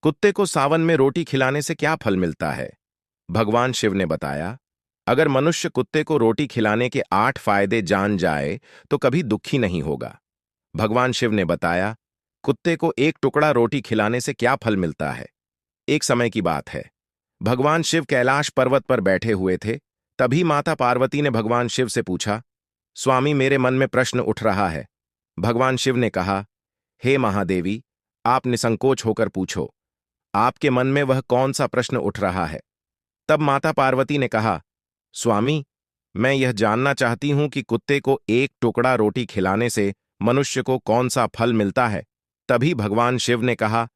कुत्ते को सावन में रोटी खिलाने से क्या फल मिलता है? भगवान शिव ने बताया, अगर मनुष्य कुत्ते को रोटी खिलाने के 8 फायदे जान जाए तो कभी दुखी नहीं होगा। भगवान शिव ने बताया, कुत्ते को एक टुकड़ा रोटी खिलाने से क्या फल मिलता है? एक समय की बात है। भगवान शिव कैलाश पर्वत पर बैठे हुए थे। तभी माता पार्वती ने भगवान शिव से पूछा, स्वामी, मेरे मन में प्रश्न उठ रहा है। भगवान शिव ने कहा, हे महादेवी, आप निसंकोच होकर पूछो। आपके मन में वह कौन सा प्रश्न उठ रहा है? तब माता पार्वती ने कहा, स्वामी, मैं यह जानना चाहती हूं कि कुत्ते को एक टुकड़ा रोटी खिलाने से मनुष्य को कौन सा फल मिलता है। तभी भगवान शिव ने कहा,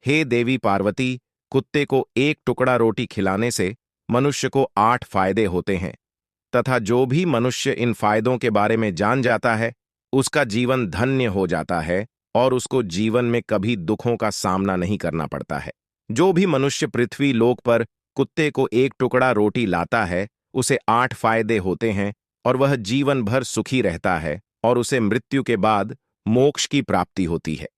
हे देवी पार्वती, कुत्ते को एक टुकड़ा रोटी खिलाने से मनुष्य को 8 फायदे होते हैं, तथा जो भी मनुष्य इन फायदों के बारे में जान जाता है उसका जीवन धन्य हो जाता है और उसको जीवन में कभी दुखों का सामना नहीं करना पड़ता है। जो भी मनुष्य पृथ्वी लोक पर कुत्ते को एक टुकड़ा रोटी लाता है उसे 8 फायदे होते हैं और वह जीवन भर सुखी रहता है और उसे मृत्यु के बाद मोक्ष की प्राप्ति होती है।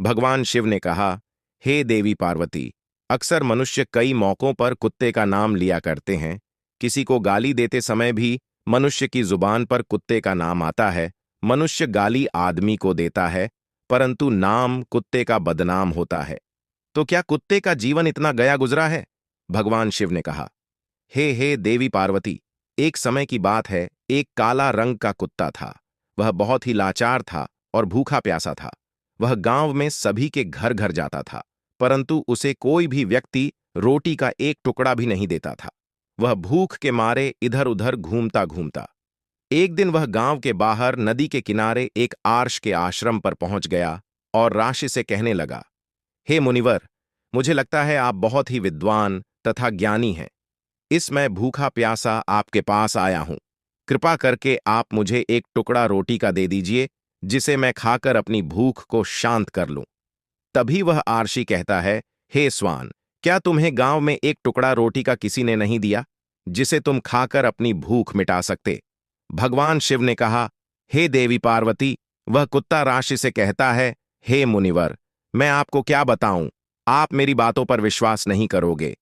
भगवान शिव ने कहा, हे देवी पार्वती, अक्सर मनुष्य कई मौकों पर कुत्ते का नाम लिया करते हैं। किसी को गाली देते समय भी मनुष्य की जुबान पर कुत्ते का नाम आता है। मनुष्य गाली आदमी को देता है, परंतु नाम कुत्ते का बदनाम होता है। तो क्या कुत्ते का जीवन इतना गया गुजरा है? भगवान शिव ने कहा, हे देवी पार्वती, एक समय की बात है। एक काला रंग का कुत्ता था। वह बहुत ही लाचार था और भूखा प्यासा था। वह गांव में सभी के घर घर जाता था, परंतु उसे कोई भी व्यक्ति रोटी का एक टुकड़ा भी नहीं देता था। वह भूख के मारे इधर उधर घूमता घूमता एक दिन वह गांव के बाहर नदी के किनारे एक आर्ष के आश्रम पर पहुंच गया और राशि से कहने लगा, हे मुनिवर, मुझे लगता है आप बहुत ही विद्वान तथा ज्ञानी हैं। इस मैं भूखा प्यासा आपके पास आया हूं। कृपा करके आप मुझे एक टुकड़ा रोटी का दे दीजिए, जिसे मैं खाकर अपनी भूख को शांत कर लूं। तभी वह आर्षी कहता है, हे स्वान, क्या तुम्हें गांव में एक टुकड़ा रोटी का किसी ने नहीं दिया, जिसे तुम खाकर अपनी भूख मिटा सकते? भगवान शिव ने कहा, हे देवी पार्वती, वह कुत्ता राशि से कहता है, हे मुनिवर, मैं आपको क्या बताऊं, आप मेरी बातों पर विश्वास नहीं करोगे।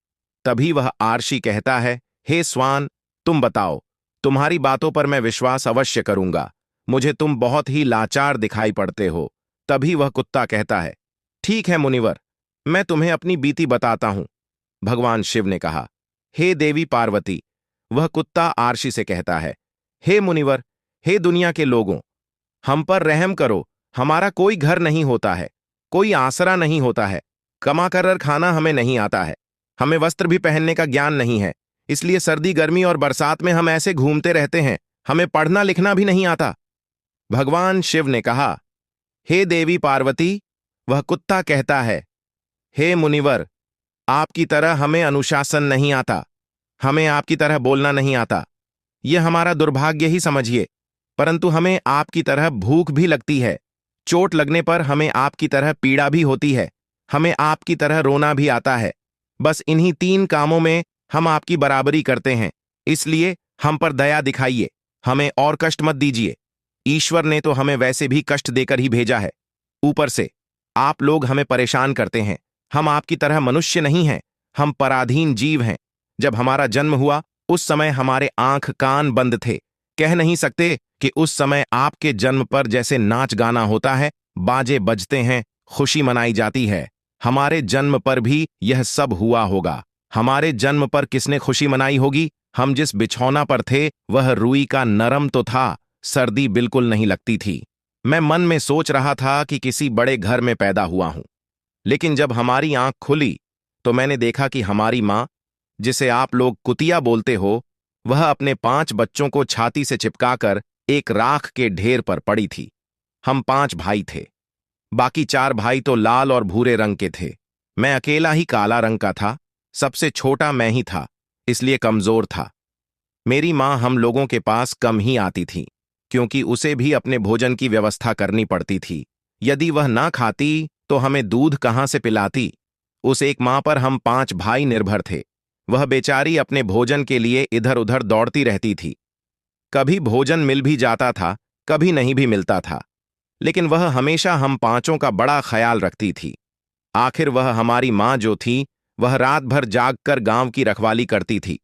तभी वह आर्षी कहता है, हे स्वान, तुम बताओ, तुम्हारी बातों पर मैं विश्वास अवश्य करूंगा। मुझे तुम बहुत ही लाचार दिखाई पड़ते हो। तभी वह कुत्ता कहता है, ठीक है मुनिवर, मैं तुम्हें अपनी बीती बताता हूं। भगवान शिव ने कहा, हे देवी पार्वती, वह कुत्ता आर्षी से कहता है, हे मुनिवर, हे दुनिया के लोगों, हम पर रहम करो। हमारा कोई घर नहीं होता है, कोई आसरा नहीं होता है, कमा कर खाना हमें नहीं आता है, हमें वस्त्र भी पहनने का ज्ञान नहीं है, इसलिए सर्दी गर्मी और बरसात में हम ऐसे घूमते रहते हैं, हमें पढ़ना लिखना भी नहीं आता। भगवान शिव ने कहा, हे देवी पार्वती, वह कुत्ता कहता है, हे मुनिवर, आपकी तरह हमें अनुशासन नहीं आता, हमें आपकी तरह बोलना नहीं आता। यह हमारा दुर्भाग्य ही समझिए, परंतु हमें आपकी तरह भूख भी लगती है। चोट लगने पर हमें आपकी तरह पीड़ा भी होती है, हमें आपकी तरह रोना भी आता है। बस इन्हीं 3 कामों में हम आपकी बराबरी करते हैं, इसलिए हम पर दया दिखाइए, हमें और कष्ट मत दीजिए। ईश्वर ने तो हमें वैसे भी कष्ट देकर ही भेजा है, ऊपर से आप लोग हमें परेशान करते हैं। हम आपकी तरह मनुष्य नहीं हैं, हम पराधीन जीव हैं। जब हमारा जन्म हुआ उस समय हमारे आंख कान बंद थे। कह नहीं सकते कि उस समय आपके जन्म पर जैसे नाच गाना होता है, बाजे बजते हैं, खुशी मनाई जाती है, हमारे जन्म पर भी यह सब हुआ होगा। हमारे जन्म पर किसने खुशी मनाई होगी? हम जिस बिछौना पर थे वह रुई का नरम तो था, सर्दी बिल्कुल नहीं लगती थी। मैं मन में सोच रहा था कि किसी बड़े घर में पैदा हुआ हूं, लेकिन जब हमारी आंख खुली तो मैंने देखा कि हमारी मां, जिसे आप लोग कुतिया बोलते हो, वह अपने 5 बच्चों को छाती से चिपकाकर एक राख के ढेर पर पड़ी थी। हम 5 भाई थे, बाकी 4 भाई तो लाल और भूरे रंग के थे। मैं अकेला ही काला रंग का था। सबसे छोटा मैं ही था, इसलिए कमजोर था। मेरी मां हम लोगों के पास कम ही आती थी, क्योंकि उसे भी अपने भोजन की व्यवस्था करनी पड़ती थी। यदि वह ना खाती तो हमें दूध कहां से पिलाती? उस एक मां पर हम 5 भाई निर्भर थे। वह बेचारी अपने भोजन के लिए इधर उधर दौड़ती रहती थी। कभी भोजन मिल भी जाता था, कभी नहीं भी मिलता था, लेकिन वह हमेशा हम 5 का बड़ा ख्याल रखती थी। आखिर वह हमारी माँ जो थी, वह रात भर जागकर गांव की रखवाली करती थी।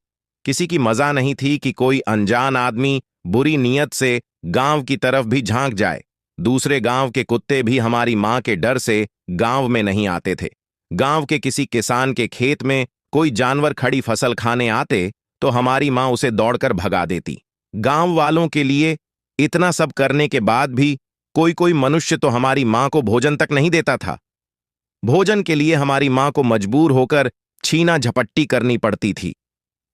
किसी की मजा नहीं थी कि कोई अनजान आदमी बुरी नीयत से गांव की तरफ भी झांक जाए। दूसरे गांव के कुत्ते भी हमारी माँ के डर से गांव में नहीं आते थे। गांव के किसी किसान के खेत में कोई जानवर खड़ी फसल खाने आते तो हमारी माँ उसे दौड़कर भगा देती। गांव वालों के लिए इतना सब करने के बाद भी कोई कोई मनुष्य तो हमारी माँ को भोजन तक नहीं देता था। भोजन के लिए हमारी माँ को मजबूर होकर छीना झपट्टी करनी पड़ती थी।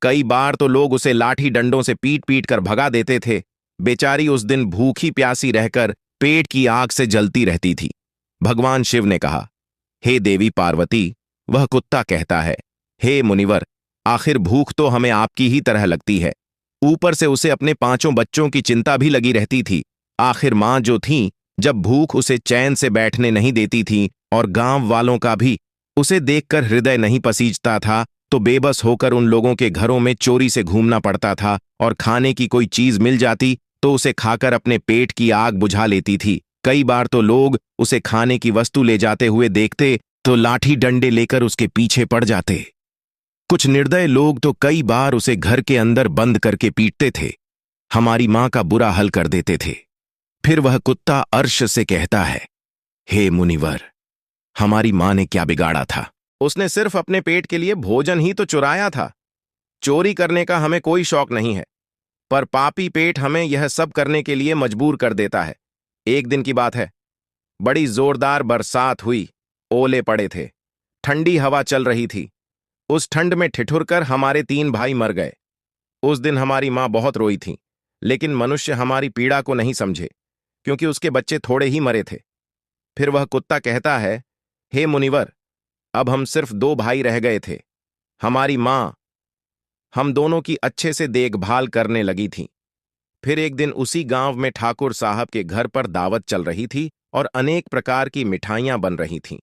कई बार तो लोग उसे लाठी डंडों से पीट पीट कर भगा देते थे। बेचारी उस दिन भूखी प्यासी रहकर पेट की आग से जलती रहती थी। भगवान शिव ने कहा, हे देवी पार्वती, वह कुत्ता कहता है, हे मुनिवर, आखिर भूख तो हमें आपकी ही तरह लगती है। ऊपर से उसे अपने 5 बच्चों की चिंता भी लगी रहती थी। आखिर माँ जो थी, जब भूख उसे चैन से बैठने नहीं देती थी और गांव वालों का भी उसे देखकर हृदय नहीं पसीजता था, तो बेबस होकर उन लोगों के घरों में चोरी से घूमना पड़ता था और खाने की कोई चीज मिल जाती तो उसे खाकर अपने पेट की आग बुझा लेती थी। कई बार तो लोग उसे खाने की वस्तु ले जाते हुए देखते तो लाठी डंडे लेकर उसके पीछे पड़ जाते। कुछ निर्दय लोग तो कई बार उसे घर के अंदर बंद करके पीटते थे। हमारी मां का बुरा हाल कर देते थे। फिर वह कुत्ता अर्श से कहता है, हे मुनिवर, हमारी मां ने क्या बिगाड़ा था? उसने सिर्फ अपने पेट के लिए भोजन ही तो चुराया था। चोरी करने का हमें कोई शौक नहीं है, पर पापी पेट हमें यह सब करने के लिए मजबूर कर देता है। एक दिन की बात है, बड़ी जोरदार बरसात हुई, ओले पड़े थे, ठंडी हवा चल रही थी। उस ठंड में ठिठुरकर हमारे 3 भाई मर गए। उस दिन हमारी मां बहुत रोई थी, लेकिन मनुष्य हमारी पीड़ा को नहीं समझे, क्योंकि उसके बच्चे थोड़े ही मरे थे। फिर वह कुत्ता कहता है, हे मुनिवर, अब हम सिर्फ 2 भाई रह गए थे। हमारी मां हम दोनों की अच्छे से देखभाल करने लगी थी। फिर एक दिन उसी गांव में ठाकुर साहब के घर पर दावत चल रही थी और अनेक प्रकार की मिठाइयां बन रही थीं।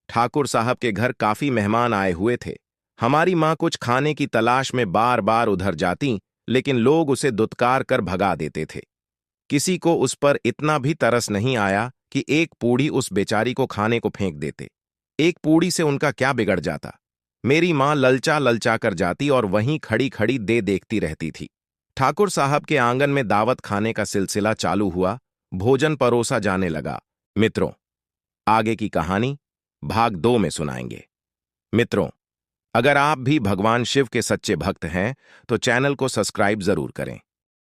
ठाकुर साहब के घर काफी मेहमान आए हुए थे। हमारी मां कुछ खाने की तलाश में बार बार उधर जाती, लेकिन लोग उसे दुत्कार कर भगा देते थे। किसी को उस पर इतना भी तरस नहीं आया कि एक पूड़ी उस बेचारी को खाने को फेंक देते। एक पूड़ी से उनका क्या बिगड़ जाता? मेरी मां ललचा ललचा कर जाती और वहीं खड़ी खड़ी दे देखती रहती थी। ठाकुर साहब के आंगन में दावत खाने का सिलसिला चालू हुआ। भोजन परोसा जाने लगा। मित्रों, आगे की कहानी भाग 2 में सुनाएंगे। मित्रों, अगर आप भी भगवान शिव के सच्चे भक्त हैं तो चैनल को सब्सक्राइब जरूर करें।